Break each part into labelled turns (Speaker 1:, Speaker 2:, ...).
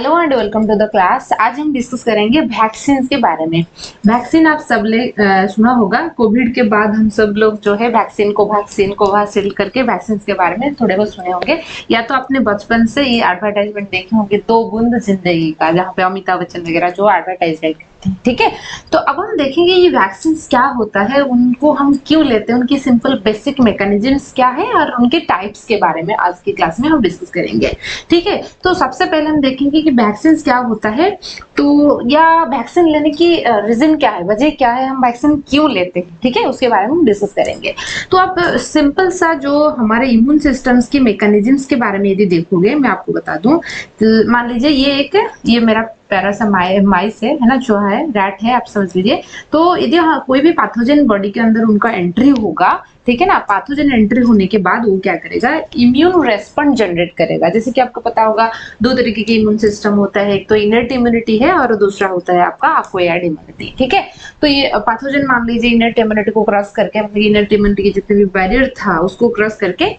Speaker 1: Hello and welcome to the class. आज हम discuss करेंगे वैक्सीन के बारे में। वैक्सीन आप सब ने सुना होगा। कोविड के बाद हम सब लोग जो है वैक्सीन कोवाशील्ड करके वैक्सीन के बारे में थोड़े बहुत सुने होंगे, या तो अपने बचपन से ये एडवर्टाइजमेंट देखे होंगे, 2 बूंद जिंदगी का, जहाँ पे अमिताभ बच्चन वगैरह जो एडवर्टाइजमेंट करते हैं। ठीक है, तो अब हम देखेंगे ये वैक्सीन क्या होता है, उनको हम क्यों लेते हैं, उनकी सिंपल बेसिक मैकेनिज्म्स क्या है और उनके टाइप्स के बारे में आज की क्लास में हम डिस्कस करेंगे। ठीक है, तो सबसे पहले हम देखेंगे कि वैक्सीन क्या होता है, तो या वैक्सीन लेने की रीजन क्या है, वजह क्या है, हम वैक्सीन क्यों लेते हैं। ठीक है, उसके बारे में हम डिस्कस करेंगे। तो आप सिंपल सा जो हमारे इम्यून सिस्टम्स के मैकेनिज्म्स के बारे में यदि देखोगे, मैं आपको बता दूं, तो मान लीजिए ये मेरा पैरासा माइस है ना, जो है रैट है, आप समझ लीजिए। तो यदि कोई भी पैथोजन बॉडी के अंदर उनका एंट्री होगा, ठीक है ना, पैथोजन एंट्री होने के बाद वो क्या करेगा, इम्यून रेस्पॉन्स जनरेट करेगा। जैसे कि आपको पता होगा 2 तरीके के इम्यून सिस्टम होता है, एक तो इनर्ट इम्यूनिटी है और दूसरा होता है आपका एक्वायर्ड इम्यूनिटी। ठीक है, तो ये पैथोजन मान लीजिए इनर्ट इम्यूनिटी को क्रॉस करके, मतलब इनर्ट इम्यूनिटी के जितने भी बैरियर था उसको क्रॉस करके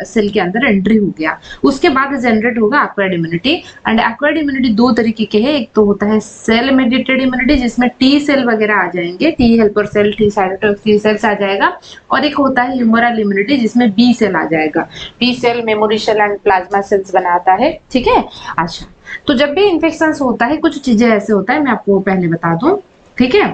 Speaker 1: सेल के अंदर एंट्री हो गया, उसके बाद जनरेट होगा acquired immunity. And acquired immunity 2 तरीके के है, एक तो होता है सेल मेडिएटेड इम्यूनिटी, जिसमें टी सेल वगैरह आ जाएंगे, T helper cell, T cytotoxic cells आ जाएगा, और एक होता है ह्यूमरल इम्यूनिटी, जिसमें बी सेल आ जाएगा। B cell memory cell and plasma cells बनाता है। ठीक है, अच्छा, तो जब भी इन्फेक्शन होता है कुछ चीजें ऐसे होता है, मैं आपको पहले बता दूं। ठीक है,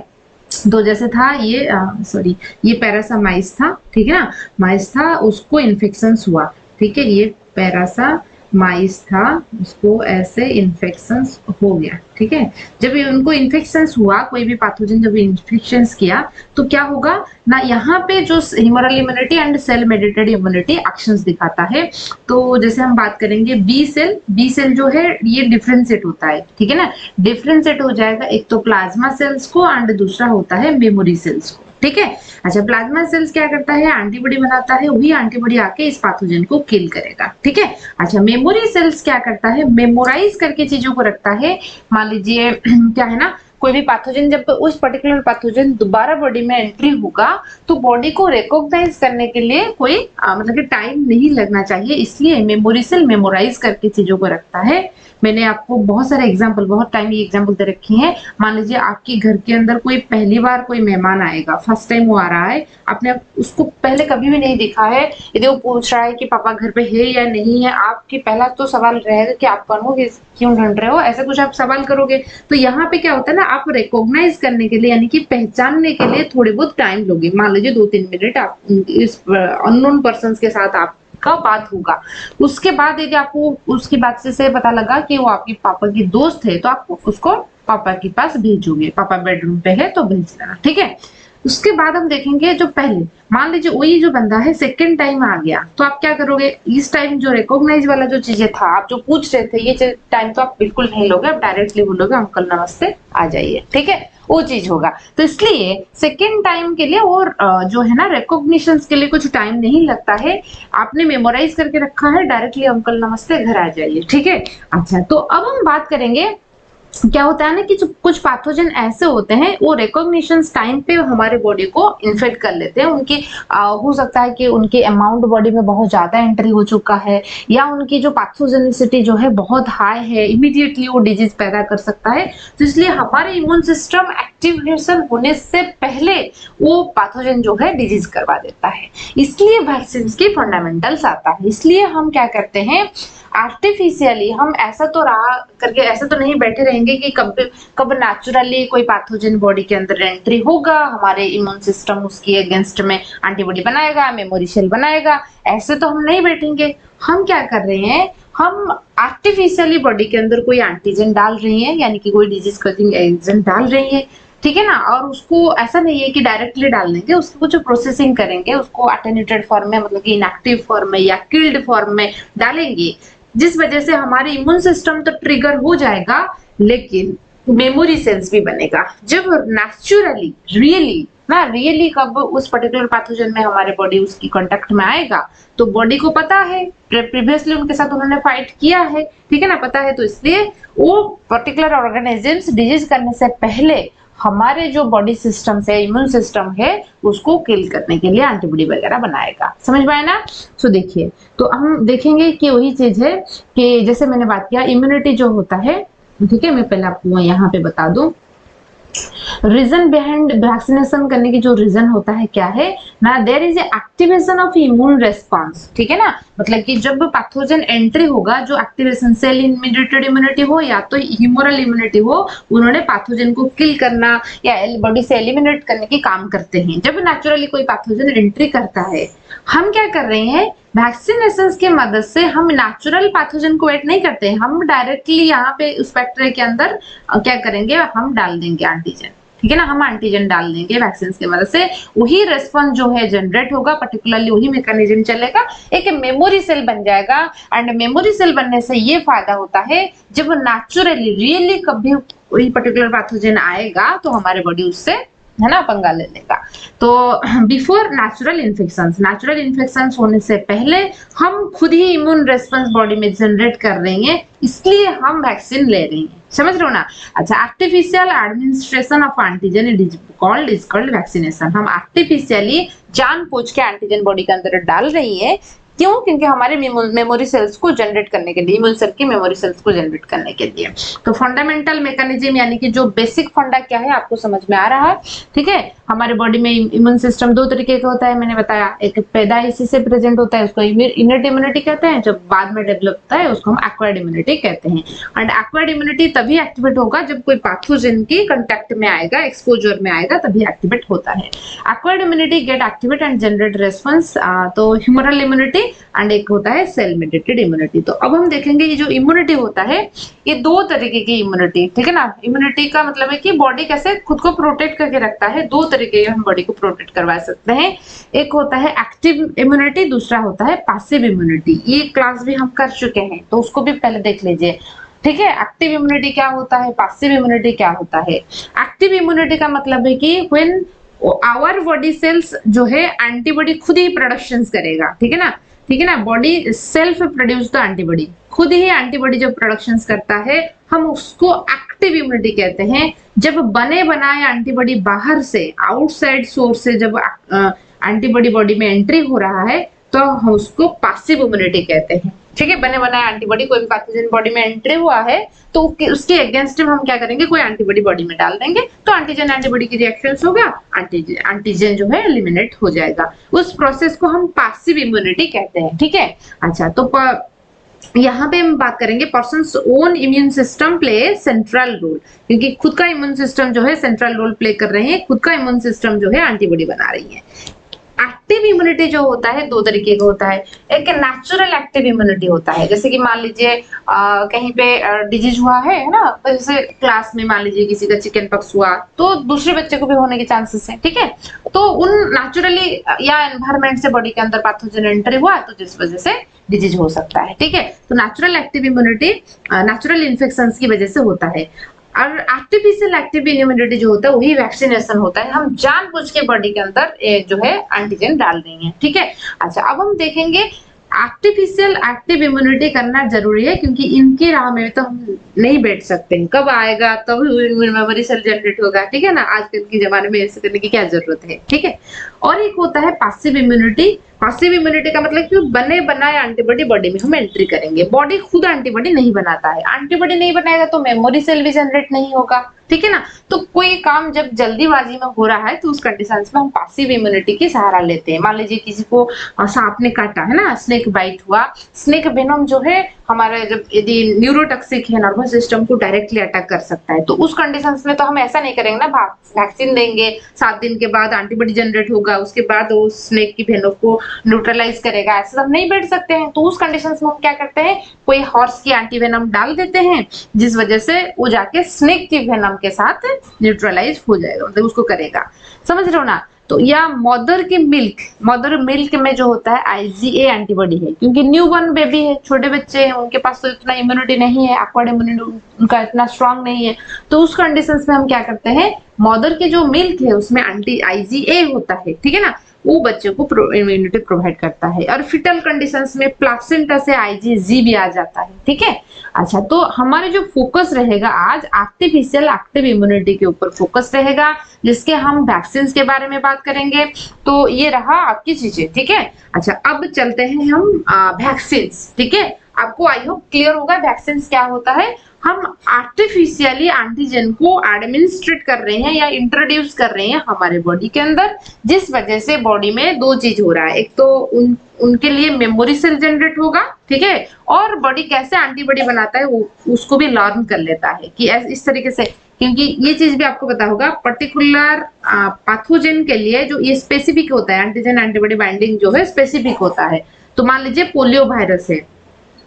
Speaker 1: तो जैसे था ये पैरासा माइस था, ठीक है ना, माइस था, उसको इन्फेक्शन हुआ। ठीक है, ये पैरासा माइस था, उसको ऐसे इन्फेक्शन हो गया। ठीक है, जब उनको इन्फेक्शन हुआ, कोई भी पैथोजन जब इन्फेक्शन किया तो क्या होगा ना, यहाँ पे जो humoral immunity and cell mediated immunity actions दिखाता है। तो जैसे हम बात करेंगे बी सेल जो है ये डिफरेंशिएट होता है। ठीक है ना, डिफरेंशिएट हो जाएगा, एक तो प्लाज्मा सेल्स को एंड दूसरा होता है मेमोरी सेल्स को। ठीक है, अच्छा, प्लाज्मा सेल्स क्या करता है, एंटीबॉडी बनाता है, वही एंटीबॉडी आके इस पैथोजन को किल करेगा। ठीक है, अच्छा, मेमोरी सेल्स क्या करता है, मेमोराइज करके चीजों को रखता है। मान लीजिए क्या है ना, कोई भी पैथोजन जब उस पर्टिकुलर पैथोजन दोबारा बॉडी में एंट्री होगा तो बॉडी को रिकॉग्नाइज करने के लिए कोई मतलब कि टाइम नहीं लगना चाहिए, इसलिए मेमोरी सेल मेमोराइज करके चीजों को रखता है। मैंने आपको बहुत सारे एग्जाम्पल, बहुत टाइम ये एग्जाम्पल दे रखी हैं। मान लीजिए आपके घर के अंदर कोई पहली बार कोई मेहमान आएगा, फर्स्ट टाइम वो आ रहा है, आपने उसको पहले कभी भी नहीं देखा है, यदि वो पूछ रहा है कि पापा घर पे है या नहीं है, आपकी पहला तो सवाल रहेगा कि आप कौन हो, क्यों ढूंढ रहे हो, ऐसा कुछ आप सवाल करोगे। तो यहाँ पे क्या होता है ना, आप रिकॉग्नाइज करने के लिए यानी कि पहचानने के लिए थोड़े बहुत टाइम लोगे। मान लीजिए 2-3 मिनट आप इस अननोन पर्सन के साथ आप का बात होगा, उसके बाद यदि आपको उसकी बात से पता लगा कि वो आपके पापा की दोस्त है, तो आप उसको पापा के पास भेजोगे, पापा बेडरूम पे है तो भेज देना। ठीक है, उसके बाद हम देखेंगे जो पहले, मान लीजिए वही जो बंदा है सेकंड टाइम आ गया, तो आप क्या करोगे, इस टाइम जो रिकॉग्नाइज वाला जो चीजें था, आप जो पूछ रहे थे, ये टाइम तो आप बिल्कुल नहीं लोगे, आप डायरेक्टली बोलोगे अंकल नमस्ते आ जाइए। ठीक है, वो चीज होगा। तो इसलिए सेकेंड टाइम के लिए और जो है ना रिकॉग्निशन के लिए कुछ टाइम नहीं लगता है, आपने मेमोराइज करके रखा है, डायरेक्टली अंकल नमस्ते घर आ जाइए। ठीक है, अच्छा, तो अब हम बात करेंगे क्या होता है ना कि कुछ पैथोजन ऐसे होते हैं वो रिकॉग्निशन टाइम पे हमारे बॉडी को इन्फेक्ट कर लेते हैं। उनकी हो सकता है कि उनकी अमाउंट बॉडी में बहुत ज्यादा एंट्री हो चुका है, या उनकी जो पैथोजेनिसिटी जो है बहुत हाई है, इमीडिएटली वो डिजीज पैदा कर सकता है। तो इसलिए हमारे इम्यून सिस्टम एक्टिवेशन होने से पहले वो पैथोजन जो है डिजीज करवा देता है। इसलिए वैक्सीन की फंडामेंटल्स आता है। इसलिए हम क्या करते हैं, आर्टिफिशियली हम ऐसा तो नहीं बैठे रहेंगे कि कब नेचुरली कोई पैथोजन बॉडी के अंदर एंट्री होगा, हमारे इम्यून सिस्टम उसकी अगेंस्ट में एंटीबॉडी बनाएगा, मेमोरी सेल बनाएगा, ऐसे तो हम नहीं बैठेंगे। हम क्या कर रहे हैं, हम आर्टिफिशियली बॉडी के अंदर कोई एंटीजन डाल रहे हैं, यानी कि कोई डिजीज कॉजिंग एजेंट डाल रही है। ठीक है ना, और उसको ऐसा नहीं है कि डायरेक्टली डाल देंगे, उसको जो प्रोसेसिंग करेंगे उसको अटेन्यूटेड फॉर्म में, मतलब कि इनएक्टिव फॉर्म में या किल्ड फॉर्म में डालेंगे, जिस वजह से हमारे इम्यून सिस्टम तो ट्रिगर हो जाएगा, लेकिन मेमोरी सेल्स भी बनेगा। जब नेचुरली रियली कब उस पर्टिकुलर पैथोजन में हमारे बॉडी उसकी कांटेक्ट में आएगा, तो बॉडी को पता है, प्रीवियसली उनके साथ उन्होंने फाइट किया है, ठीक है ना, पता है, तो इसलिए वो पर्टिकुलर ऑर्गेनिजम्स डिजीज करने से पहले हमारे जो बॉडी सिस्टम से इम्यून सिस्टम है उसको किल करने के लिए एंटीबॉडी वगैरह बनाएगा। समझ में आए ना। सो देखिए, तो हम देखेंगे कि वही चीज है कि जैसे मैंने बात किया, इम्यूनिटी जो होता है ठीक है, मैं पहले आपको यहाँ पे बता दूं रीजन बिहाइंड वैक्सीनेशन करने की जो रीजन होता है क्या है ना, there is activation of immune response. ठीक है ना, मतलब कि जब पैथोजन एंट्री होगा, जो एक्टिवेशन सेल इम्यूनिटेड इम्यूनिटी हो या तो ह्यूमरल इम्यूनिटी हो, उन्होंने पैथोजन को किल करना या बॉडी से एलिमिनेट करने के काम करते हैं। जब नेचुरली कोई पैथोजन एंट्री करता है, हम क्या कर रहे हैं, वैक्सीनेशन की मदद से हम नेचुरल पैथोजन को वेट नहीं करते हैं, हम डायरेक्टली यहाँ पे उस बैक्टीरिया के अंदर क्या करेंगे, हम डाल देंगे एंटीजन। ठीक है ना, हम एंटीजन डाल देंगे वैक्सीन की मदद से, वही रेस्पॉन्स जो है जनरेट होगा, पर्टिकुलरली वही मैकेनिज्म चलेगा, एक मेमोरी सेल बन जाएगा। एंड मेमोरी सेल बनने से ये फायदा होता है, जब नेचुरली रियली कभी वही पर्टिकुलर पैथोजन आएगा तो हमारे बॉडी उससे है ना पंगा ले लेगा। तो बिफोर नेचुरल इन्फेक्शंस होने से पहले हम खुद ही इम्यून रेस्पॉन्स बॉडी में जनरेट कर रहे हैं, इसलिए हम वैक्सीन ले रहे हैं। समझ रहे हो ना। अच्छा, artificial administration of antigen is called vaccination. हम आर्टिफिशियली जानबूझ के एंटीजन बॉडी के अंदर डाल रही है, क्यों? क्योंकि हमारे मेमोरी सेल्स को जनरेट करने के लिए, इम्यून सेल की मेमोरी सेल्स को जनरेट करने के लिए। तो फंडामेंटल मैकेनिज्म यानी कि जो बेसिक फंडा क्या है आपको समझ में आ रहा है। ठीक है, हमारे बॉडी में इम्यून सिस्टम दो तरीके का होता है, मैंने बताया, एक पैदाइशी से प्रेजेंट होता है उसको इनर इम्यूनिटी कहते हैं, जब बाद में डेवलप होता है उसको हम एक्वायर्ड इम्यूनिटी कहते हैं। एंड एक्वायर्ड इम्यूनिटी तभी एक्टिवेट होगा जब कोई पैथोजन की कांटेक्ट में आएगा, एक्सपोजर में आएगा, तभी एक्टिवेट होता है। Acquired immunity get activate and generate response, तो ह्यूमरल इम्यूनिटी एंड एक होता है सेल मेडिएटेड इम्यूनिटी। तो अब हम देखेंगे ये जो इम्यूनिटी होता है, ये दो तरीके की इम्यूनिटी, ठीक है ना। इम्यूनिटी का मतलब है कि बॉडी कैसे खुद को प्रोटेक्ट करके रखता है, दो तरीके हम बॉडी को प्रोटेक्ट करवा सकते हैं। एक होता है एक्टिव इम्यूनिटी, दूसरा होता है पैसिव इम्यूनिटी। ये क्लास भी हम कर चुके हैं, तो उसको भी पहले देख लीजिए। ठीक है, एक्टिव इम्यूनिटी क्या होता है, पैसिव इम्यूनिटी क्या होता है। एक्टिव इम्यूनिटी का मतलब है कि व्हेन आवर बॉडी सेल्स जो है एंटीबॉडी खुद ही प्रोडक्शन करेगा। ठीक है ना, ठीक है ना, body self produce the antibody, खुद ही एंटीबॉडी जब प्रोडक्शन करता है, हम उसको एक्टिव इम्यूनिटी कहते हैं। जब बने बनाए एंटीबॉडी बाहर से, आउटसाइड सोर्स से जब एंटीबॉडी बॉडी में एंट्री हो रहा है, तो हम उसको पैसिव इम्यूनिटी कहते हैं। ठीक है, बने बनाए एंटीबॉडी, कोई भी पैथोजन बॉडी में एंट्री हुआ है तो उसके अगेंस्ट हम क्या करेंगे, कोई एंटीबॉडी बॉडी में डाल देंगे, तो एंटीजन एंटीबॉडी की रिएक्शंस होगा, एंटीजन जो है एलिमिनेट हो जाएगा। उस प्रोसेस को हम पैसिव इम्यूनिटी कहते हैं। ठीक है, अच्छा, तो यहाँ पे हम बात करेंगे person's own immune system play central role, क्योंकि खुद का इम्यून सिस्टम जो है सेंट्रल रोल प्ले कर रहे हैं, खुद का इम्यून सिस्टम जो है एंटीबॉडी बना रही है। एक्टिव इम्यूनिटी जो होता है दो तरीके का होता है, एक नेचुरल एक्टिव इम्यूनिटी होता है, जैसे कि मान लीजिए कहीं पे डिजीज हुआ है ना, तो जैसे क्लास में मान लीजिए किसी का चिकन पॉक्स हुआ, तो दूसरे बच्चे को भी होने के चांसेस हैं। ठीक है, तो उन नेचुरली या एनवायरनमेंट से बॉडी के अंदर पैथोजन एंट्री हुआ, तो जिस वजह से डिजीज हो सकता है। ठीक है, तो natural active immunity natural infections की वजह से होता है। और आर्टिफिशियल एक्टिव इम्यूनिटी जो होता है वही वैक्सीनेशन होता है, हम जानबूझ के बॉडी के अंदर जो है एंटीजन डाल देंगे। ठीक है, अच्छा, अब हम देखेंगे आर्टिफिशियल एक्टिव इम्यूनिटी करना जरूरी है, क्योंकि इनकी राह में तो हम नहीं बैठ सकते हैं, कब आएगा तब मेमोरी सेल जनरेट होगा। ठीक है ना, आजकल के जमाने में ऐसे करने की क्या जरूरत है। ठीक है, और एक होता है पैसिव इम्यूनिटी। पैसिव इम्यूनिटी का मतलब कि बने बनाए एंटीबॉडी बॉडी में हम एंट्री करेंगे, बॉडी खुद एंटीबॉडी नहीं बनाता है, एंटीबॉडी नहीं बनाएगा तो मेमोरी सेल भी जनरेट नहीं होगा। ठीक है ना, तो कोई काम जब जल्दीबाजी में हो रहा है तो उस कंडीशंस में हम पैसिव इम्यूनिटी की सहारा लेते हैं। मान लीजिए किसी को सांप ने काटा है ना, स्नेक बाइट हुआ, स्नेक वेनम जो है हमारे जब यदि न्यूरोटॉक्सिक है, नर्वस सिस्टम को डायरेक्टली अटैक कर सकता है, तो उस कंडीशंस में तो हम ऐसा नहीं करेंगे ना, वैक्सीन देंगे, 7 दिन के बाद एंटीबॉडी जनरेट होगा, उसके बाद वो स्नेक की वेनम को न्यूट्रलाइज करेगा, ऐसे हम नहीं बैठ सकते हैं। तो उस कंडीशंस में हम क्या करते हैं, कोई हॉर्स की एंटीवेनम डाल देते हैं, जिस वजह से वो जाके स्नेक की वेनम के साथ न्यूट्रलाइज हो जाएगा, मतलब उसको करेगा। समझ रहे हो ना। तो या मदर मिल्क में जो होता है IgA एंटीबॉडी है, क्योंकि न्यू बॉर्न बेबी है, छोटे बच्चे हैं, उनके पास तो इतना इम्यूनिटी नहीं है, एक्वायर्ड इम्यूनिटी उनका इतना स्ट्रांग नहीं है, तो उस कंडीशंस में हम क्या करते हैं, मदर की जो मिल्क है उसमें IgA होता है। ठीक है ना, वो बच्चे को इम्यूनिटी प्रोवाइड करता है। और फिटल कंडीशंस में प्लासेंटा से IgG भी आ जाता है। ठीक है, अच्छा, तो हमारे जो फोकस रहेगा आज आर्टिफिशियल एक्टिव इम्यूनिटी के ऊपर फोकस रहेगा, जिसके हम वैक्सीन के बारे में बात करेंगे। तो ये रहा आपकी चीजें। ठीक है, अच्छा, अब चलते हैं हम वैक्सीन। ठीक है, आपको आई होप क्लियर होगा वैक्सीन क्या होता है। हम आर्टिफिशियली एंटीजन को एडमिनिस्ट्रेट कर रहे हैं या इंट्रोड्यूस कर रहे हैं हमारे बॉडी के अंदर, जिस वजह से बॉडी में दो चीज हो रहा है। एक तो उनके लिए मेमोरी सेल जनरेट होगा, ठीक है, और बॉडी कैसे एंटीबॉडी बनाता है वो उसको भी लर्न कर लेता है कि इस तरीके से, क्योंकि ये चीज भी आपको पता होगा पर्टिकुलर पैथोजन के लिए जो ये स्पेसिफिक होता है, एंटीजन एंटीबॉडी बाइंडिंग जो है स्पेसिफिक होता है। तो मान लीजिए पोलियो वायरस है,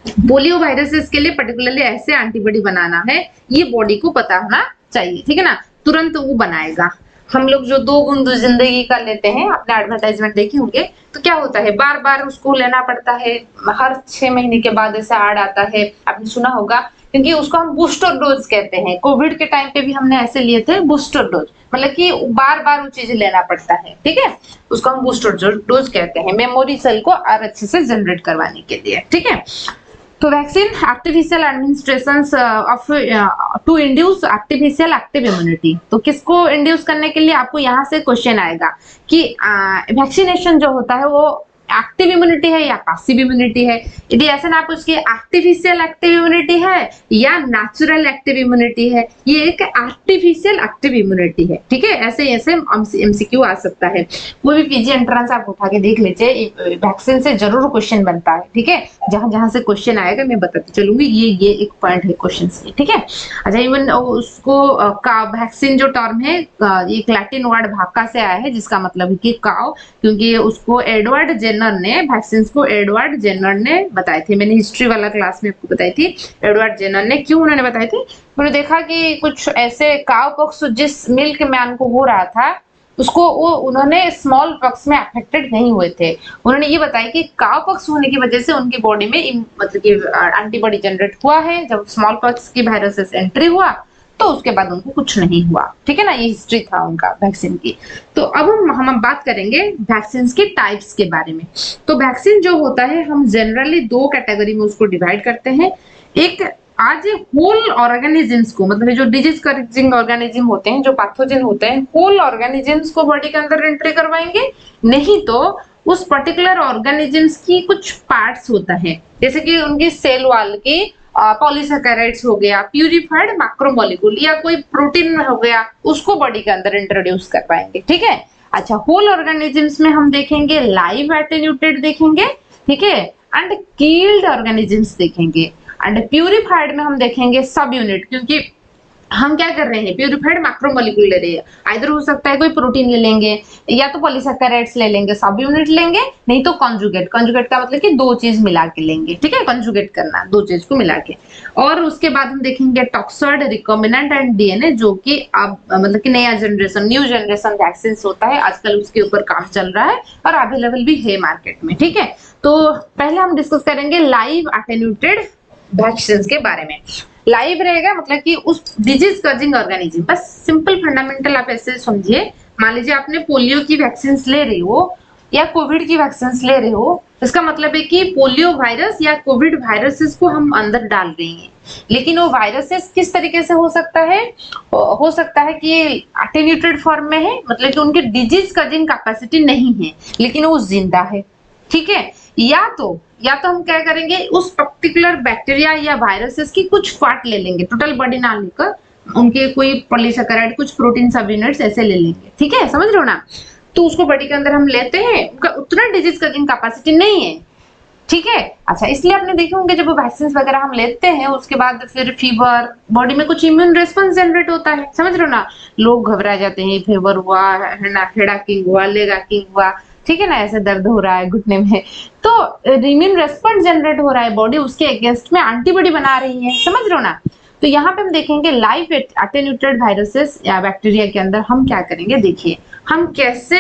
Speaker 1: पोलियो वायरसेस के लिए पर्टिकुलरली ऐसे एंटीबॉडी बनाना है, ये बॉडी को पता होना चाहिए, ठीक है ना, तुरंत वो बनाएगा। हम लोग जो 2 बूंद जिंदगी का लेते हैं, आपने एडवर्टाइजमेंट देखे होंगे, तो क्या होता है बार बार उसको लेना पड़ता है, हर 6 महीने के बाद ऐसा ऐड आता है, आपने सुना होगा, क्योंकि उसको हम बूस्टर डोज कहते हैं। कोविड के टाइम पे भी हमने ऐसे लिए थे बूस्टर डोज, मतलब कि बार बार वो चीज लेना पड़ता है, ठीक है, उसको हम बूस्टर डोज कहते हैं, मेमोरी सेल को और अच्छे से जनरेट करवाने के लिए, ठीक है। तो vaccine artificial administration of to induce artificial active immunity, तो किसको इंड्यूस करने के लिए आपको यहाँ से क्वेश्चन आएगा कि वैक्सीनेशन जो होता है वो एक्टिव इम्यूनिटी है या पैसिव इम्यूनिटी है। यदि ऐसे ना उसकी आर्टिफिशियल एक्टिव इम्यूनिटी है या नेचुरल एक्टिव इम्यूनिटी है, ये एक आर्टिफिशियल एक्टिव इम्यूनिटी है, ठीक है। ऐसे ऐसे एमसीक्यू आ सकता है, कोई भी पीजी एंट्रेंस आप उठा के देख लीजिए, वैक्सीन से जरूर क्वेश्चन बनता है, ठीक है। जहां जहां से क्वेश्चन आएगा मैं बताती चलूंगी, ये एक पॉइंट है क्वेश्चन की, ठीक है। अच्छा, इवन उसको का वैक्सीन जो टर्म है एक लैटिन वर्ड भाका से आया है, जिसका मतलब है कि काउ, क्योंकि उसको एडवर्ड जेनर ने वैक्सीन को एडवर्ड जेनर ने बताए थे। मैंने हिस्ट्री वाला क्लास में आपको बताई थी, एडवर्ड जेनर ने क्यों उन्होंने बताई थी, उन्होंने देखा कि कुछ ऐसे काउ पॉक्स जिस मिल्क मैन को हो रहा था उसको वो उन्होंने स्मॉल पॉक्स में अफेक्टेड नहीं हुए थे। उन्होंने ये बताया कि काउ पॉक्स होने की वजह से उनकी बॉडी में मतलब कि एंटीबॉडी जनरेट हुआ है, जब स्मॉल पॉक्स की वायरस एंट्री हुआ तो उसके बाद उनको कुछ नहीं हुआ, ठीक है ना। ये हिस्ट्री था उनका वैक्सीन की। तो अब हम बात करेंगे वैक्सीन के टाइप्स के बारे में। तो वैक्सीन जो होता है हम जनरली 2 कैटेगरी में उसको डिवाइड करते हैं। एक आज होल ऑर्गेनिजम्स को, मतलब जो डिजीज कॉजिंग ऑर्गेनिज्म होते हैं, जो पैथोजन होते हैं, होल ऑर्गेनिजम्स को बॉडी के अंदर एंट्री करवाएंगे, नहीं तो उस पर्टिकुलर ऑर्गेनिजम्स की कुछ पार्ट्स होता है, जैसे कि उनकी सेल वॉल की पॉलीसैकेराइड्स हो गया, प्यूरिफाइड मैक्रोमोलेक्यूल या कोई प्रोटीन हो गया, उसको बॉडी के अंदर इंट्रोड्यूस कर पाएंगे, ठीक है। अच्छा, होल ऑर्गेनिजम्स में हम देखेंगे लाइव एटेन्यूटेड देखेंगे, ठीक है, एंड किल्ड ऑर्गेनिजम्स देखेंगे, एंड प्यूरिफाइड में हम देखेंगे सब यूनिट, क्योंकि हम क्या कर रहे हैं प्यूरिफाइड मैक्रोमोलेक्यूल ले रहे हैं, आइदर हो सकता है कोई प्रोटीन ले लेंगे या तो पॉलीसैकेराइड्स ले लेंगे, सब यूनिट लेंगे, नहीं तो कॉन्जुगेट, कॉन्जुगेट का मतलब कि 2 चीज मिला के लेंगे, ठीक है, कॉन्जुगेट करना 2 चीज को मिला के। और उसके बाद हम देखेंगे टॉक्सॉइड, रिकॉम्बिनेंट एंड डीएनए, जो कि अब मतलब कि नया जनरेशन, न्यू जनरेशन वैक्सीन होता है, आजकल उसके ऊपर काम चल रहा है और अवेलेबल भी है मार्केट में, ठीक है। तो पहले हम डिस्कस करेंगे लाइव एटेन्यूटेड वैक्सीन के बारे में। लाइव रहेगा मतलब कि उस डिजीज कॉजिंग ऑर्गेनिज्म, बस सिंपल फंडामेंटल आप ऐसे समझिए। मान लीजिए आपने पोलियो की वैक्सीन ले रही हो या कोविड की वैक्सीन ले रहे हो, इसका मतलब है कि पोलियो वायरस या कोविड वायरसेस को हम अंदर डाल रहे हैं। लेकिन वो वायरसेस किस तरीके से हो सकता है कि एटेन्यूटेड फॉर्म में है, मतलब कि उनके डिजीज कॉजिंग कैपेसिटी नहीं है लेकिन वो जिंदा है, ठीक है। या तो हम क्या करेंगे, उस पर्टिकुलर बैक्टीरिया या वायरसेस की कुछ पार्ट ले लेंगे, टोटल बॉडी ना लेकर, उनके कोई पॉलीसैकेराइड, कुछ प्रोटीन सब यूनिट्स ऐसे ले लेंगे, ठीक है, समझ रहे हो ना। तो उसको बॉडी के अंदर हम लेते हैं, उनका उतना डिजीज कॉजिंग कैपेसिटी नहीं है, ठीक है। अच्छा, इसलिए आपने देखे होंगे जब वैक्सीन वगैरह हम लेते हैं उसके बाद फिर फीवर, बॉडी में कुछ इम्यून रिस्पॉन्स जनरेट होता है, समझ रहे हो ना। लोग घबरा जाते हैं, फीवर हुआ, हेड एक्टिंग हुआ, लेग एक्टिंग हुआ, ठीक है ना, ऐसे दर्द हो रहा है घुटने में, तो इम्यून रेस्पॉन्स जनरेट हो रहा है, बॉडी उसके अगेंस्ट में एंटीबॉडी बना रही है, समझ रहे हो ना। तो यहाँ पे हम देखेंगे लाइव एटेन्यूटेड वायरसेस या बैक्टीरिया के अंदर हम क्या करेंगे, देखिए हम कैसे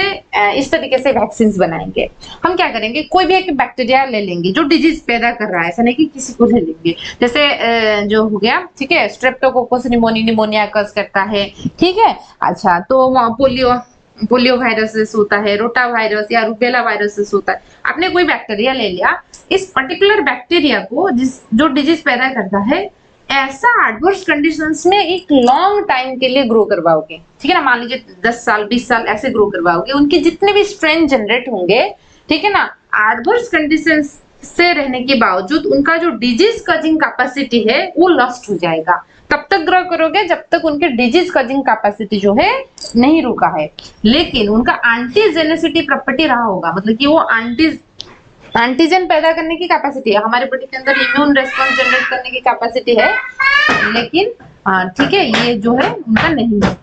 Speaker 1: इस तरीके से वैक्सीन बनाएंगे। हम क्या करेंगे, कोई भी एक बैक्टीरिया ले लेंगे जो डिजीज पैदा कर रहा है, ऐसा नहीं कि किसी को ले लेंगे, जैसे जो हो गया, ठीक है, स्ट्रेप्टोकोकस निमोनिया कॉज करता है, ठीक है। अच्छा, तो पोलियो वायरसेस होता है, रोटा वायरस या रूबेला वायरसेस होता है। आपने कोई बैक्टीरिया ले लिया, इस पर्टिकुलर बैक्टीरिया को जो डिजीज पैदा करता है, ऐसा एडवर्स कंडीशंस में एक लॉन्ग टाइम के लिए ग्रो करवाओगे, ठीक है ना, मान लीजिए 10 साल 20 साल ऐसे ग्रो करवाओगे, उनके जितने भी स्ट्रेन जनरेट होंगे, ठीक है ना, एडवर्स कंडीशंस से रहने के बावजूद उनका जो डिजीज कॉजिंग कैपेसिटी है वो लॉस्ट हो जाएगा। तब तक ग्रो करोगे जब तक उनके डिजीज कॉजिंग कैपेसिटी जो है नहीं रुका है, लेकिन उनका एंटीजेनेसिटी प्रॉपर्टी रहा होगा, मतलब कि वो एंटीजन पैदा करने की कैपेसिटी है, हमारे बॉडी के अंदर इम्यून रेस्पॉन्स जनरेट करने की कैपेसिटी है, लेकिन ठीक है ये जो है उनका नहीं है।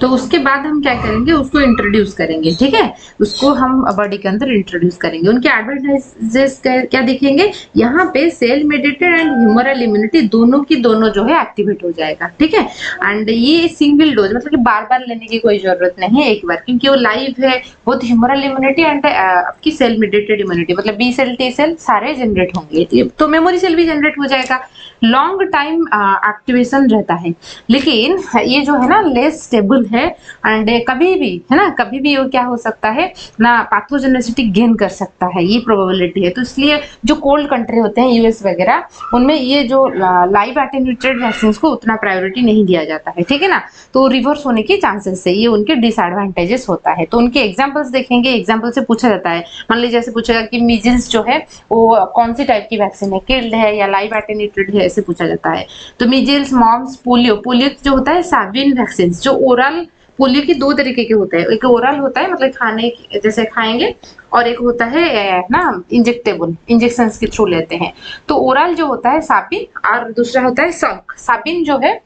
Speaker 1: तो उसके बाद हम क्या करेंगे, उसको इंट्रोड्यूस करेंगे, ठीक है, उसको हम बॉडी के अंदर इंट्रोड्यूस करेंगे। उनके एडवांटेजेस क्या दिखेंगे, यहाँ पे cell mediated and humoral immunity दोनों की दोनों जो है एक्टिवेट हो जाएगा, ठीक है। एंड ये सिंगल डोज, मतलब कि बार बार लेने की कोई जरूरत नहीं है, एक बार, क्योंकि वो लाइव है, बहुत ह्यूमरल इम्यूनिटी एंड आपकी सेल मेडिएटेड इम्यूनिटी, मतलब बी सेल टी सेल सारे जनरेट होंगे, तो मेमोरी सेल भी जनरेट हो जाएगा। लॉन्ग टाइम एक्टिवेशन रहता है, लेकिन ये जो है ना लेस स्टेबल है, एंड कभी भी है ना, कभी भी वो क्या हो सकता है ना, पैथोजेनिसिटी गेन कर सकता है, ये प्रोबेबिलिटी है। तो इसलिए जो कोल्ड कंट्री होते हैं यूएस वगैरह, उनमें ये जो लाइव एटेन्यूएटेड वैक्सीन को उतना प्रायोरिटी नहीं दिया जाता है, ठीक है ना, तो रिवर्स होने के चांसेस है, ये उनके डिसएडवांटेजेस होता है। तो उनके एग्जांपल्स देखेंगे, एग्जांपल से पूछा जाता है, मान लीजिए जैसे पूछेगा कि मीजल्स जो है वो कौन सी टाइप की वैक्सीन है, किल्ड है या लाइव एटेन्यूएटेड है, ऐसे पूछा जाता है। तो मीजल्स, मॉम्स, पोलियो जो होता है साबिन वैक्सीन, जो ओरल पोलियो की दो तरीके के होते हैं, एक ओरल होता है मतलब खाने जैसे खाएंगे, और एक होता है ना इंजेक्टेबल, इंजेक्शन के थ्रू लेते हैं। तो ओरल जो होता है साबिन, और दूसरा होता है सल्क। साबिन जो है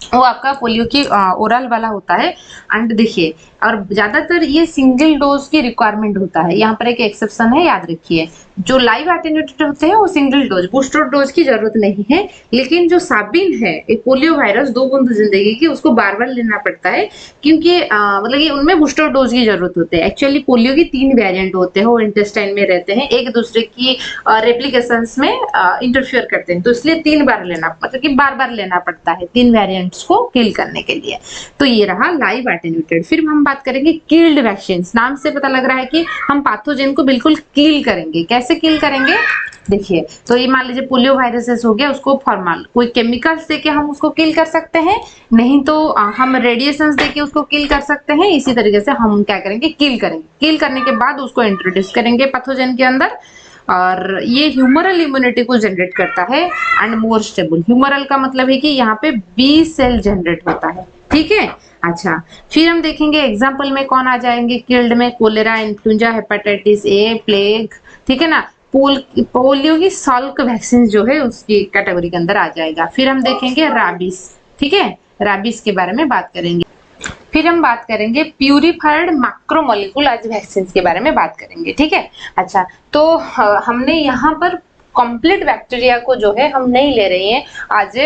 Speaker 1: वो आपका पोलियो की ओरल वाला होता है। एंड देखिए, और ज्यादातर ये सिंगल डोज की रिक्वायरमेंट होता है, यहाँ पर एक एक्सेप्शन है, याद रखिए। जो लाइव एटेन्यूएटेड होते हैं वो सिंगल डोज, बूस्टर डोज की जरूरत नहीं है। लेकिन जो साबिन है, एक पोलियो वायरस 2 बूंद जिंदगी की, उसको बार बार लेना पड़ता है, क्योंकि मतलब कि उनमें बूस्टर डोज की जरूरत होती है। एक्चुअली पोलियो की 3 वेरिएंट होते हैं, वो इंटेस्टाइन में रहते हैं, एक दूसरे की रेप्लिकेशंस में इंटरफियर करते हैं, तो इसलिए 3 बार लेना, मतलब कि बार बार लेना पड़ता है 3 वेरिएंट्स को किल करने के लिए। तो ये रहा लाइव एटेन्यूएटेड। फिर हम बात करेंगे किल्ड वैक्सीन। नाम से पता लग रहा है कि हम पैथोजन को बिल्कुल किल करेंगे। कैसे किल करेंगे, देखिए, तो ये मान लीजिए पोलियो वायरसेस हो गया, उसको फॉर्मल कोई केमिकल्स देके हम उसको किल कर सकते हैं, नहीं तो हम रेडिएशंस देके उसको किल कर सकते हैं। इसी तरीके से हम क्या करेंगे, किल करेंगे। किल करने के बाद उसको इंट्रोड्यूस करेंगे पैथोजन के अंदर, और ये ह्यूमरल इम्यूनिटी को जनरेट करता है एंड मोर स्टेबल। ह्यूमरल का मतलब है कि यहाँ पे बी सेल जनरेट होता है, ठीक है। अच्छा, फिर हम देखेंगे एग्जाम्पल में कौन आ जाएंगे किल्ड में, cholera, influenza, hepatitis A, plague, ठीक है ना। पोलियो की सल्क वैक्सीन जो है उसकी कैटेगरी के अंदर आ जाएगा। फिर हम देखेंगे रैबिस, ठीक है, रैबिस के बारे में बात करेंगे। फिर हम बात करेंगे प्यूरिफाइड मैक्रोमोलेक्युलर वैक्सीन के बारे में बात करेंगे, ठीक है। अच्छा, तो हमने यहाँ पर कंप्लीट बैक्टीरिया को जो है हम नहीं ले रहे हैं आज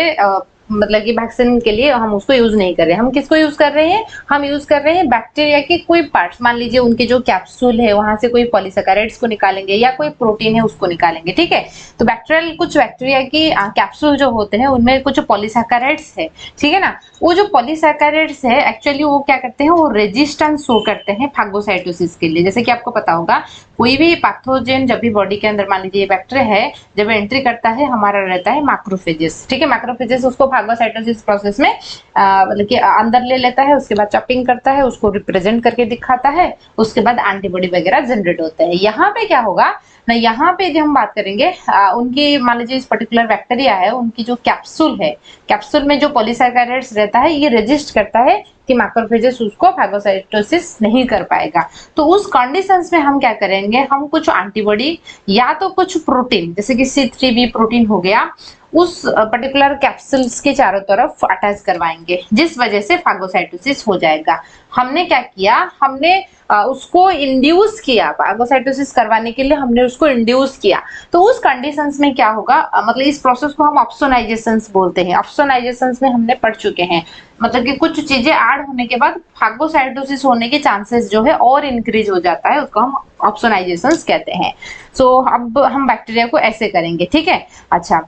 Speaker 1: मतलब कि वैक्सीन के लिए हम उसको यूज नहीं कर रहे हैं। हम किसको यूज कर रहे हैं, हम यूज कर रहे हैं बैक्टीरिया के कोई पार्ट्स, मान लीजिए उनके जो कैप्सूल है वहां से कोई पॉलीसैकेराइड्स को निकालेंगे या कोई प्रोटीन है उसको निकालेंगे, ठीक है। तो बैक्टीरियल कुछ बैक्टीरिया की कैप्सूल जो होते हैं उनमें कुछ पॉलीसैकेराइड्स है, ठीक है ना। वो जो पॉलीसैकेराइड्स है एक्चुअली वो क्या करते हैं, वो रेजिस्टेंस शो करते हैं फागोसाइटोसिस के लिए। जैसे कि आपको पता होगा कोई भी पैथोजन जब भी बॉडी के अंदर, मान लीजिए बैक्टीरिया है, जब एंट्री करता है हमारा रहता है मैक्रोफेजेस, ठीक है। मैक्रोफेजेस उसको फागोसाइटोसिस प्रोसेस में मतलब कि अंदर ले लेता है, उसके बाद चॉपिंग करता है, उसको रिप्रेजेंट करके दिखाता है, उसके बाद एंटीबॉडी वगैरह जनरेट होते हैं। यहाँ पे क्या होगा ना, यहाँ पे जो हम बात करेंगे उनकी, मान लीजिए इस पर्टिकुलर बैक्टीरिया है, उनकी जो कैप्सूल है, कैप्सूल में जो पॉलीसैकेराइड्स रहता है ये रेजिस्ट करता है कि मैक्रोफेजेस उसको फागोसाइटोसिस नहीं कर पाएगा। तो उस कंडीशंस में हम क्या करेंगे, हम कुछ एंटीबॉडी या तो कुछ प्रोटीन जैसे कि C3b प्रोटीन हो गया, उस पर्टिकुलर कैप्सूल्स के चारों तरफ अटैच करवाएंगे, जिस वजह से फागोसाइटोसिस हो जाएगा। हमने क्या किया, हमने उसको इंड्यूस किया, फागोसाइटोसिस करवाने के लिए हमने उसको इंड्यूस किया। तो उस कंडीशंस में क्या होगा, मतलब इस प्रोसेस को हम ऑप्सोनाइजेशंस बोलते हैं। ऑप्सोनाइजेशंस में हमने पढ़ चुके हैं, मतलब कि कुछ चीजें ऐड होने के बाद फागोसाइटोसिस होने के चांसेस जो है और इंक्रीज हो जाता है, उसको हम ऑप्सोनाइजेशंस कहते हैं। सो अब हम बैक्टीरिया को ऐसे करेंगे, ठीक है। अच्छा,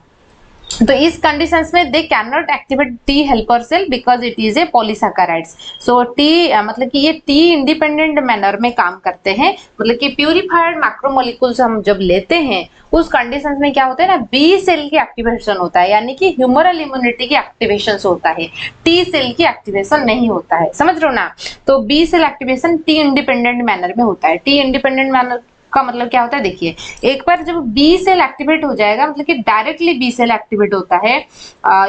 Speaker 1: तो इस कंडीशंस में they cannot activate T helper cell because it is a polysaccharides. So T मतलब कि ये टी इंडिपेंडेंट मैनर में काम करते हैं, मतलब कि प्यूरिफाइड मैक्रोमोलेक्यूल्स हम जब लेते हैं उस कंडीशंस में क्या होता है ना, बी सेल की एक्टिवेशन होता है, यानी कि ह्यूमरल इम्यूनिटी की एक्टिवेशन होता है, टी सेल की एक्टिवेशन नहीं होता है, समझ रहे हो ना। तो B cell activation T independent manner में होता है। टी इंडिपेंडेंट मैनर का मतलब क्या होता है, देखिए एक बार जब बी सेल एक्टिवेट हो जाएगा, मतलब कि डायरेक्टली बी सेल एक्टिवेट होता है,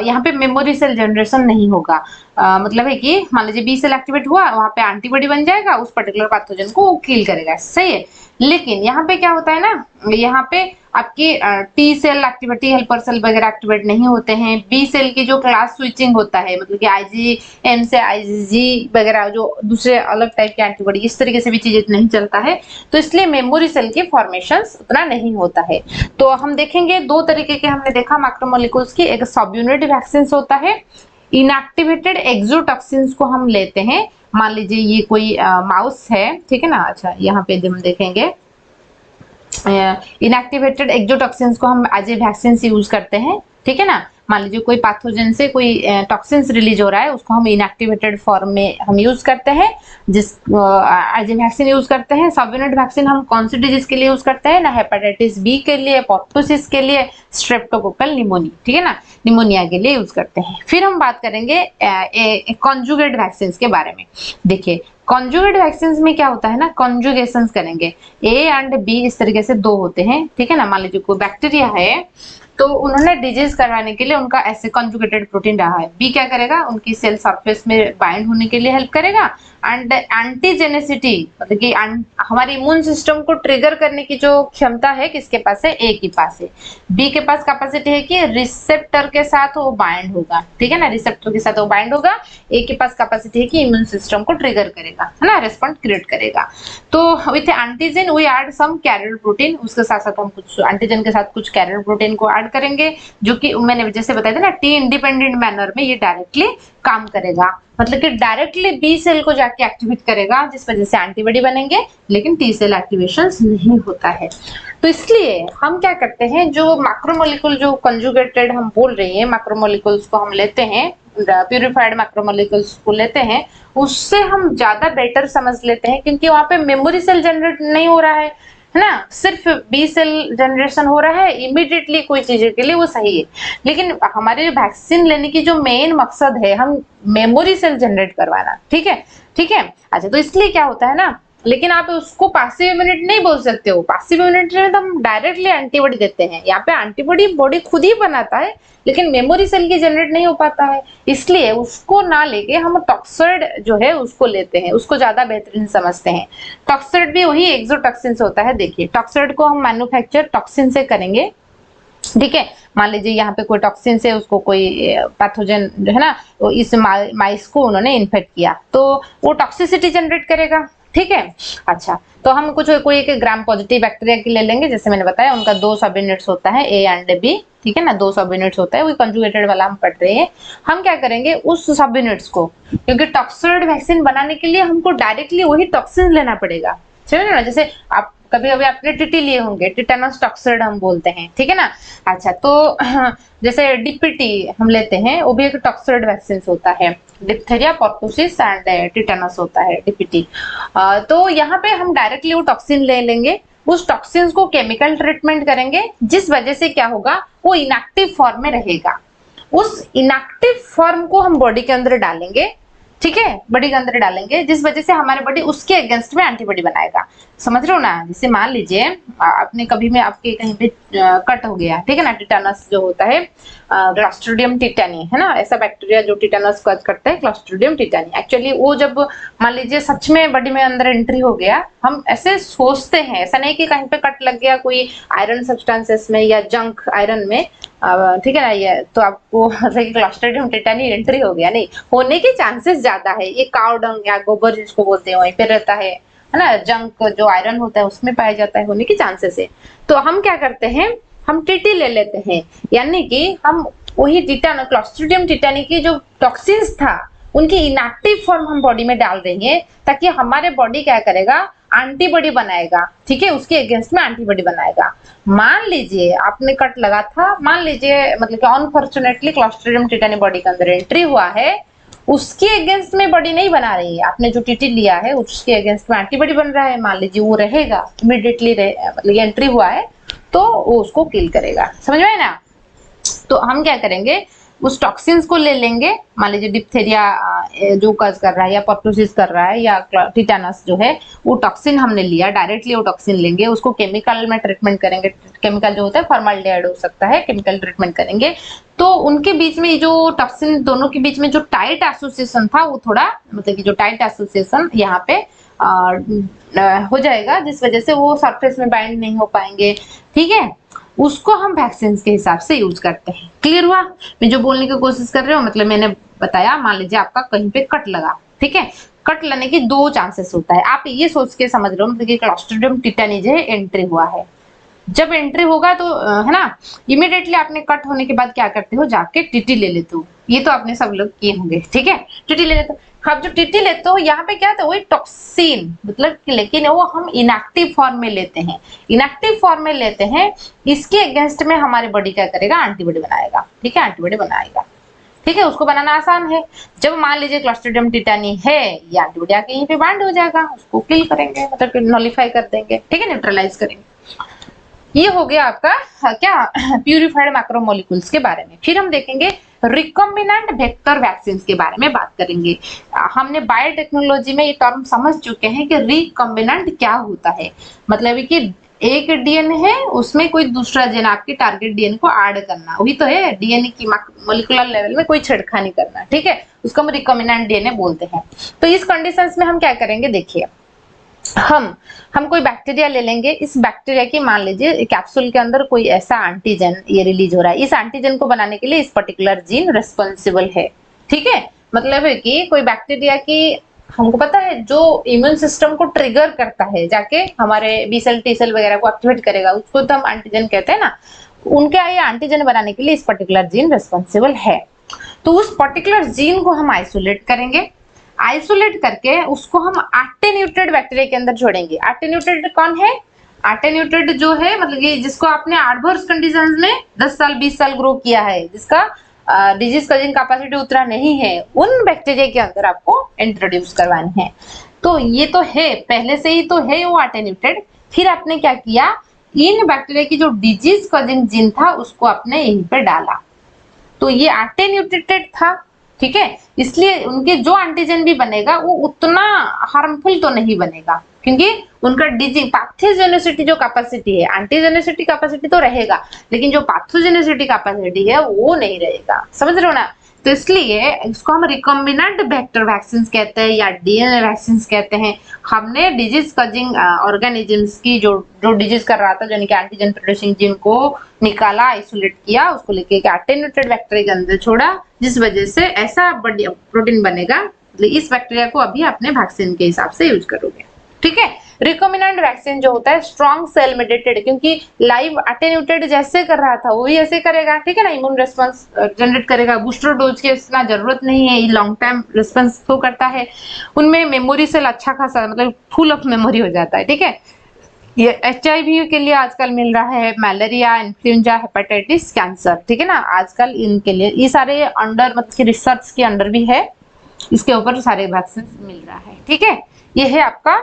Speaker 1: यहाँ पे मेमोरी सेल जनरेशन नहीं होगा। मतलब है कि मान लीजिए बी सेल एक्टिवेट हुआ, वहां पे एंटीबॉडी बन जाएगा, उस पर्टिकुलर पैथोजन को वो किल करेगा, सही है। लेकिन यहाँ पे क्या होता है ना, यहाँ पे आपकी T cell activity, helper cell वगैरह एक्टिवेट नहीं होते हैं। बी सेल की जो क्लास स्विचिंग होता है, मतलब कि आईजीएम से आईजीजी वगैरह जो दूसरे अलग टाइप के एंटीबॉडी, इस तरीके से भी चीजें नहीं चलता है, तो इसलिए मेमोरी सेल की फॉर्मेशन उतना नहीं होता है। तो हम देखेंगे दो तरीके के हमने देखा मैक्रोमोलिक्यूल्स की, एक सब यूनिट वैक्सीन होता है, इनएक्टिवेटेड एक्सोटॉक्सिन्स को हम लेते हैं। मान लीजिए ये कोई माउस है, ठीक है ना, अच्छा यहाँ पे हम देखेंगे इनएक्टिवेटेड एक्सोटॉक्सिन्स को हम एज ए वैक्सीन यूज करते हैं, ठीक है ना। मान लीजिए कोई पैथोजन से कोई टॉक्सिन्स रिलीज हो रहा है, उसको हम इनएक्टिवेटेड फॉर्म में हम यूज करते हैं, जिस एज ए वैक्सीन यूज करते हैं। सब यूनिट वैक्सीन हम कौन सी डिजीज के लिए यूज करते हैं ना, हेपेटाइटिस बी के लिए, पर्टुसिस के लिए, स्ट्रेप्टोकोकल निमोनिया, ठीक है ना, निमोनिया के लिए यूज करते हैं। फिर हम बात करेंगे कॉन्जुगेट वैक्सीन के बारे में। देखिए कॉन्जुगेट वैक्सीन में क्या होता है ना, कॉन्जुगेशन करेंगे, ए एंड बी इस तरीके से दो होते हैं, ठीक है ना। मान लीजिए कोई बैक्टीरिया है, तो उन्होंने डिजीज करवाने के लिए उनका ऐसे कॉन्जुगेटेड प्रोटीन रहा है, बी क्या करेगा, उनकी सेल सरफेस में बाइंड होने के लिए हेल्प करेगा, एंड एंटीजेनेसिटी मतलब कि हमारे इम्यून सिस्टम को ट्रिगर करने की जो क्षमता है किसके पास है, ए के पास है। बी के पास कैपेसिटी है कि रिसेप्टर के साथ वो बाइंड होगा, ठीक है ना, रिसेप्टर के साथ वो बाइंड होगा। ए के पास कैपेसिटी है कि इम्यून सिस्टम को ट्रिगर करेगा, है ना, रिस्पॉन्स क्रिएट करेगा। तो with antigen we add some carrier protein, उसके साथ साथ हम कुछ एंटीजन के साथ कुछ कैरियर प्रोटीन को ऐड करेंगे, जो कि मैंने जैसे बताया था ना, टी इंडिपेंडेंट मैनर में ये डायरेक्टली काम करेगा, मतलब कि डायरेक्टली बी सेल को जाके एक्टिवेट करेगा, जिस वजह से एंटीबॉडी बनेंगे, लेकिन टी सेल एक्टिवेशन नहीं होता है। तो इसलिए हम क्या करते हैं, जो मैक्रोमोलिक्यूल जो कंजुगेटेड हम बोल रहे हैं, मैक्रोमोलिक्यूल्स को हम लेते हैं, प्यूरिफाइड मैक्रोमोलिक्यूल्स को लेते हैं, उससे हम ज्यादा बेटर समझ लेते हैं, क्योंकि वहां पे मेमोरी सेल जनरेट नहीं हो रहा है ना, सिर्फ बी सेल जनरेशन हो रहा है इमीडिएटली कोई चीजें के लिए, वो सही है। लेकिन हमारे वैक्सीन लेने की जो मेन मकसद है, हम मेमोरी सेल जनरेट करवाना, ठीक है, ठीक है। अच्छा, तो इसलिए क्या होता है ना, लेकिन आप उसको पैसिव इम्यूनिटी नहीं बोल सकते हो। पैसिव इम्यूनिटी में तो हम डायरेक्टली एंटीबॉडी देते हैं, यहाँ पे एंटीबॉडी बॉडी खुद ही बनाता है, लेकिन मेमोरी सेल की जनरेट नहीं हो पाता है, इसलिए उसको ना लेके हम टॉक्सॉइड जो है उसको लेते हैं, उसको ज्यादा बेहतरीन समझते हैं। टॉक्सॉइड भी वही एक्सोटॉक्सिन होता है। देखिए टॉक्सॉइड को हम मैन्युफैक्चर टॉक्सिन से करेंगे, ठीक है। मान लीजिए यहाँ पे कोई टॉक्सिन से उसको कोई पैथोजन जो है ना, तो इस माइस को उन्होंने इन्फेक्ट किया, तो वो टॉक्सिसिटी जनरेट करेगा, ठीक है। अच्छा, तो हम कुछ कोई एक ग्राम पॉजिटिव बैक्टीरिया की ले लेंगे, जैसे मैंने बताया उनका 2 सब यूनिट्स होता है, ए एंड बी, ठीक है ना, 2 सब यूनिट्स होता है, वही कंजुगेटेड वाला हम पढ़ रहे हैं। हम क्या करेंगे, उस सब यूनिट्स को, क्योंकि टॉक्सॉइड वैक्सीन बनाने के लिए हमको डायरेक्टली वही टॉक्सिन लेना पड़ेगा, समझ ना, जैसे आप कभी कभी आपने टीटी लिए होंगे, टिटेनस टॉक्सॉइड हम बोलते हैं, ठीक है ना। अच्छा, तो जैसे डीपीटी हम लेते हैं, वो भी एक टॉक्सॉइड वैक्सीन होता है, डिप्थेरिया, पर्टुसिस एंड टिटेनस होता है डीपीटी। तो यहाँ पे हम डायरेक्टली वो टॉक्सिन ले लेंगे, उस टॉक्सिन को केमिकल ट्रीटमेंट करेंगे, जिस वजह से क्या होगा, वो इनएक्टिव फॉर्म में रहेगा। उस इनएक्टिव फॉर्म को हम बॉडी के अंदर डालेंगे, ठीक है, बॉडी के अंदर डालेंगे, जिस वजह से हमारे बॉडी उसके अगेंस्ट में एंटीबॉडी बनाएगा। समझ रहे हो ना, जैसे मान लीजिए आपने कभी में आपके कहीं पे कट हो गया, ठीक है ना, टिटेनस जो होता है, क्लस्ट्रिडियम टिटानी, है ना, ऐसा बैक्टीरिया जो टिटेनस कॉज करता है, क्लस्ट्रिडियम टिटानी। एक्चुअली वो जब मान लीजिए सच में बॉडी में अंदर एंट्री हो गया, हम ऐसे सोचते हैं, ऐसा नहीं कि कहीं पे कट लग गया कोई आयरन सब्सटेंसेस में या जंक आयरन में, ठीक है ना, ये तो आपको क्लस्ट्रिडियम टिटानी एंट्री हो गया, नहीं, होने के चांसेस ज्यादा है। ये काव डंग या गोबर जिसको बोलते हैं वहीं पे रहता है ना, जंक जो आयरन होता है उसमें पाया जाता है, होने की चांसेस है। तो हम क्या करते हैं, हम टीटी ले लेते हैं, यानी कि हम वही क्लस्ट्रिडियम टिटानी की जो टॉक्सिन्स था उनकी इनएक्टिव फॉर्म हम बॉडी में डाल देंगे, ताकि हमारे बॉडी क्या करेगा, एंटीबॉडी बनाएगा, ठीक है, उसके अगेंस्ट में एंटीबॉडी बनाएगा। मान लीजिए आपने कट लगा था, मान लीजिए मतलब कि अनफॉर्चुनेटली क्लस्ट्रिडियम टिटानी बॉडी के अंदर एंट्री हुआ है, उसके अगेंस्ट में बॉडी नहीं बना रही है, आपने जो टीटी लिया है उसके अगेंस्ट में एंटीबॉडी बन रहा है, मान लीजिए वो रहेगा इमीडिएटली, मतलब एंट्री हुआ है तो वो उसको किल करेगा, समझ में ना। तो हम क्या करेंगे, उस टॉक्सिन्स को ले लेंगे। मान लीजिए डिप्थेरिया जो कज कर रहा है या पर्टुसिस कर रहा है या टिटानस जो है, वो टॉक्सिन हमने लिया, डायरेक्टली वो टॉक्सिन लेंगे, उसको केमिकल में ट्रीटमेंट करेंगे। केमिकल जो होता है फॉर्मल्डिहाइड हो सकता है, केमिकल ट्रीटमेंट करेंगे। तो उनके बीच में जो टॉक्सिन दोनों के बीच में जो टाइट एसोसिएशन था वो थोड़ा, मतलब कि जो टाइट एसोसिएशन यहाँ पे हो जाएगा, जिस वजह से वो सरफेस में बाइंड नहीं हो पाएंगे। ठीक है, उसको हम वैक्सीन के हिसाब से यूज करते हैं। क्लियर हुआ मैं जो बोलने की कोशिश कर रही हूँ? मतलब मैंने बताया, मान लीजिए आपका कहीं पे कट लगा, ठीक है, कट लगने की 2 चांसेस होता है। आप ये सोच के समझ रहे हो, मतलब कि क्लॉस्ट्रिडियम टिटानी जो है एंट्री हुआ है। जब एंट्री होगा तो है ना, इमीडिएटली आपने कट होने के बाद क्या करते हो, जाके टीटी ले लेते हो। ये तो आपने सब लोग किए होंगे, ठीक है, टीटी ले लेते हो। आप जो टीटी लेते हो यहाँ पे क्या था, वही टॉक्सिन, मतलब लेकिन वो हम इनएक्टिव फॉर्म में लेते हैं। इनएक्टिव फॉर्म में लेते हैं, इसके अगेंस्ट में हमारी बॉडी क्या करेगा, एंटीबॉडी बनाएगा। ठीक है, एंटीबॉडी बनाएगा। ठीक है, उसको बनाना आसान है। जब मान लीजिए क्लॉस्ट्रिडियम टिटानी है, ये एंटीबॉडी आके यहीं पे बाइंड हो जाएगा, उसको किल करेंगे, मतलब नॉलिफाई कर देंगे। ठीक है, न्यूट्रलाइज करेंगे। ये हो गया आपका क्या, प्यूरिफाइड मैक्रोमोलिक्यूल्स के बारे में। फिर हम देखेंगे रिकॉम्बिनेंट वेक्टर वैक्सीन के बारे में बात करेंगे। हमने बायोटेक्नोलॉजी में ये टर्म समझ चुके हैं कि रिकॉम्बिनेंट क्या होता है। मतलब कि एक डीएनए है, उसमें कोई दूसरा जेन, आपके टारगेट डीएनए को ऐड करना, वही तो है डीएनए की मॉलिक्यूलर लेवल में कोई छेड़खानी करना। ठीक है, उसको हम रिकॉम्बिनेंट डीएनए बोलते हैं। तो इस कंडीशंस में हम क्या करेंगे, देखिए हम कोई बैक्टीरिया ले लेंगे। इस बैक्टीरिया की मान लीजिए कैप्सूल के अंदर कोई ऐसा एंटीजन ये रिलीज हो रहा है। इस एंटीजन को बनाने के लिए इस पर्टिकुलर जीन रिस्पॉन्सिबल है। ठीक है, मतलब है कि कोई बैक्टीरिया की, हमको पता है जो इम्यून सिस्टम को ट्रिगर करता है, जाके हमारे बी सेल टी सेल वगैरह को एक्टिवेट करेगा, उसको तो हम एंटीजन कहते हैं ना। उनके ये एंटीजन बनाने के लिए इस पर्टिकुलर जीन रिस्पॉन्सिबल है। तो उस पर्टिकुलर जीन को हम आइसोलेट करेंगे। आइसोलेट करके उसको हम एटेन्यूटेड बैक्टीरिया के अंदर छोड़ेंगे। एटेन्यूटेड कौन है, एटेन्यूटेड जो है मतलब कि जिसको आपने एडवर्स कंडीशंस में 10 साल 20 साल ग्रो किया है, जिसका डिजीज कजिंग कैपेसिटी उतना नहीं है, उन बैक्टीरिया के अंदर आपको इंट्रोड्यूस करवानी है। तो ये तो है, पहले से ही तो है वो एटेन्यूटेड। फिर आपने क्या किया, इन बैक्टीरिया की जो डिजीज कजिंग जीन था उसको आपने यहीं पर डाला। तो ये एटेन्यूटेड था। ठीक है, इसलिए उनके जो एंटीजन भी बनेगा वो उतना हार्मफुल तो नहीं बनेगा, क्योंकि उनका डिजीज पैथोजेनिसिटी जो कैपेसिटी है, एंटीजेनिसिटी कैपेसिटी तो रहेगा, लेकिन जो पैथोजेनिसिटी कैपेसिटी है वो नहीं रहेगा। समझ रहे हो ना? तो इसलिए इसको हम रिकॉम्बिनेंट वेक्टर वैक्सीन कहते हैं या डीएनए वैक्सीन कहते हैं। हमने डिजीज कजिंग ऑर्गेनिजम्स की जो डिजीज कर रहा था, यानी कि एंटीजन प्रोड्यूसिंग जीन को निकाला, आइसोलेट किया, उसको लेके एटेन्यूटेड बैक्टीरिया के अंदर छोड़ा, जिस वजह से ऐसा बढ़िया प्रोटीन बनेगा। इस बैक्टीरिया को अभी अपने वैक्सीन के हिसाब से यूज करोगे। ठीक है, रिकॉम्बिनेंट वैक्सीन जो होता है स्ट्रॉन्ग सेल मेडिएटेड, क्योंकि लाइव एटेन्यूटेड जैसे कर रहा था वही ऐसे करेगा। ठीक है ना, इम्यून रिस्पांस जनरेट करेगा। बूस्टर डोज की इतना जरूरत नहीं है, लॉन्ग टाइम रिस्पांस तो करता है। उनमें मेमोरी सेल अच्छा खासा, मतलब फुल ऑफ मेमोरी हो जाता है। ठीक है, ये HIV के लिए आजकल मिल रहा है, मलेरिया, इन्फ्लुएंजा, हेपेटाइटिस, कैंसर। ठीक है ना, आजकल इनके लिए ये सारे अंडर, मतलब कि रिसर्च के अंडर भी है, इसके ऊपर सारे वैक्सीन मिल रहा है। ठीक है, ये है आपका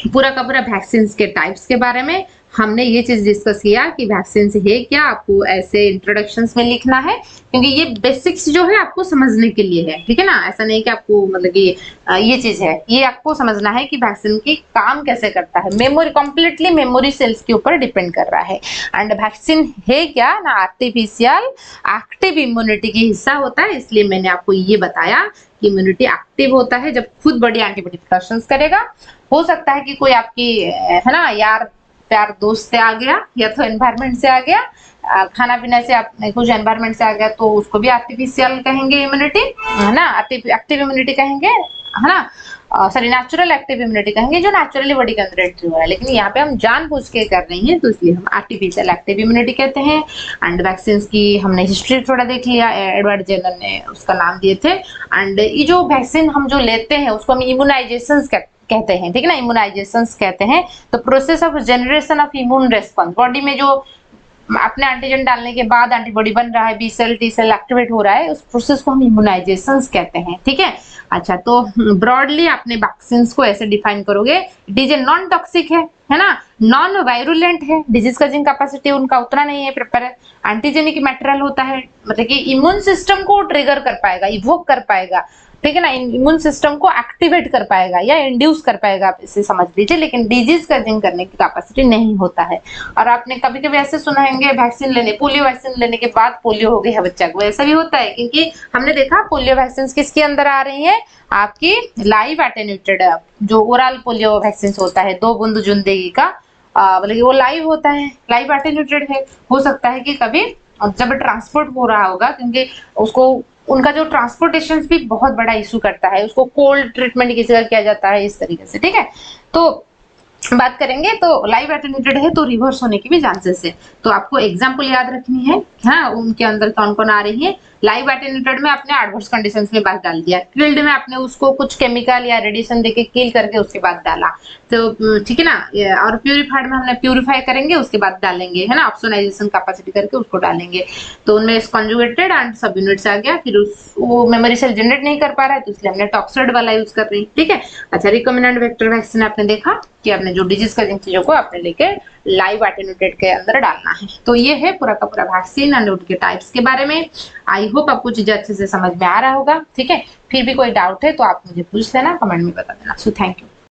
Speaker 1: पूरा का पूरा वैक्सीन के टाइप्स के बारे में। हमने ये चीज डिस्कस किया कि वैक्सीन है क्या, आपको ऐसे इंट्रोडक्शंस में लिखना है, क्योंकि ये बेसिक्स जो है आपको समझने के लिए है। ठीक है ना, ऐसा नहीं कि आपको मतलब कि ये चीज है, ये आपको समझना है कि वैक्सीन की काम कैसे करता है। मेमोरी, कंप्लीटली मेमोरी सेल्स के ऊपर डिपेंड कर रहा है। एंड वैक्सीन है क्या ना, आर्टिफिशियल एक्टिव इम्यूनिटी का हिस्सा होता है। इसलिए मैंने आपको ये बताया कि इम्यूनिटी एक्टिव होता है जब खुद बॉडी एंटीबॉडी प्रोडक्शन करेगा। हो सकता है कि कोई आपकी है ना यार प्यार दोस्त से आ गया, या तो एनवायरनमेंट से आ गया, खाना पीना से आपने कुछ एनवायरनमेंट से आ गया, तो उसको भी आर्टिफिशियल कहेंगे इम्यूनिटी, है ना, एक्टिव इम्यूनिटी कहेंगे, है ना, सॉरी नेचुरल एक्टिव इम्यूनिटी कहेंगे, जो नेचुरली बॉडी के अंदर एंट्री हो रहा है। लेकिन यहाँ पे हम जानबूझ के कर रहे हैं, तो इसलिए हम आर्टिफिशियल एक्टिव इम्यूनिटी कहते हैं। एंड वैक्सीन की हमने हिस्ट्री थोड़ा देख लिया, एडवर्ड जेनर ने उसका नाम दिए थे। एंड ये जो वैक्सीन हम जो लेते हैं उसको हम इम्यूनाइजेशन कहते हैं। ठीक है ना, इम्यूनाइजेशन कहते हैं। तो process of generation of immune response, body में जो अपने एंटीजन डालने के बाद एंटीबॉडी बन रहा है, B cell T cell activate हो रहा है, उस प्रोसेस को हम इम्यूनाइजेशन कहते हैं। ठीक है, अच्छा तो ब्रॉडली आपने वैक्सीन को ऐसे डिफाइन करोगे, it is a non toxic है ना, नॉन वायरुलेंट है, डिजीज कॉजिंग कैपेसिटी उनका उतना नहीं है, प्रिपेयर एंटीजेनिक मटेरियल होता है, मतलब कि इम्यून सिस्टम को ट्रिगर कर पाएगा, इवोक कर पाएगा, ठीक है ना, इम्यून सिस्टम को एक्टिवेट कर पाएगा या इंड्यूस कर पाएगा, आप इसे समझ लीजिए, लेकिन डिजीज कॉजिंग करने की कैपेसिटी नहीं होता है। और आपने कभी कभी ऐसे सुना होंगे वैक्सीन लेने, पोलियो वैक्सीन लेने के बाद पोलियो हो गया बच्चा को, ऐसा भी होता है, क्योंकि हमने देखा पोलियो वैक्सीन किसके अंदर आ रही है, आपकी लाइव एटेन्यूटेड जो ओरल पोलियो वैक्सीन होता है 2 बूंद जिंदगी का, मतलब वो लाइव होता है, लाइव एटेन्यूटेड है। हो सकता है कि कभी जब ट्रांसपोर्ट हो रहा होगा, क्योंकि उसको उनका जो ट्रांसपोर्टेशन भी बहुत बड़ा इशू करता है, उसको कोल्ड ट्रीटमेंट किसी का किया जाता है इस तरीके से। ठीक है, तो बात करेंगे तो लाइव एटेन्यूटेड है तो रिवर्स होने की भी चांसेस है, तो आपको एग्जांपल याद रखनी है, हाँ उनके अंदर कौन कौन आ रही है। लाइव एटेन्यूटेड में आपने एडवर्स कंडीशंस में बात डाल दिया, किल्ड में आपने उसको कुछ केमिकल या रेडिएशन देके किल करके उसके बाद डाला, तो ठीक है ना, और प्यूरिफाइड में हमने प्यूरिफाई करेंगे उसके बाद डालेंगे, है ना, ऑप्सोनाइजेशन कैपेसिटी करके उसको डालेंगे, तो उनमें कॉन्जुगेटेड एंड सब यूनिट्स आ गया, फिर वो मेमोरी सेल जनरेट नहीं कर पा रहा है तो इसलिए हमने टॉक्साइड वाला यूज कर रही है। ठीक है, अच्छा रिकॉम्बिनेंट वेक्टर वैक्सीन आपने देखा कि आपने जो डिजीज कॉजिंग चीजों को आपने लेके लाइव एटेन्यूटेड के अंदर डालना है। तो ये है पूरा का पूरा वैक्सीन एंड उनके टाइप्स के बारे में। आई होप आपको चीजें अच्छे से समझ में आ रहा होगा। ठीक है, फिर भी कोई डाउट है तो आप मुझे पूछ लेना, कमेंट में बता देना। So thank you.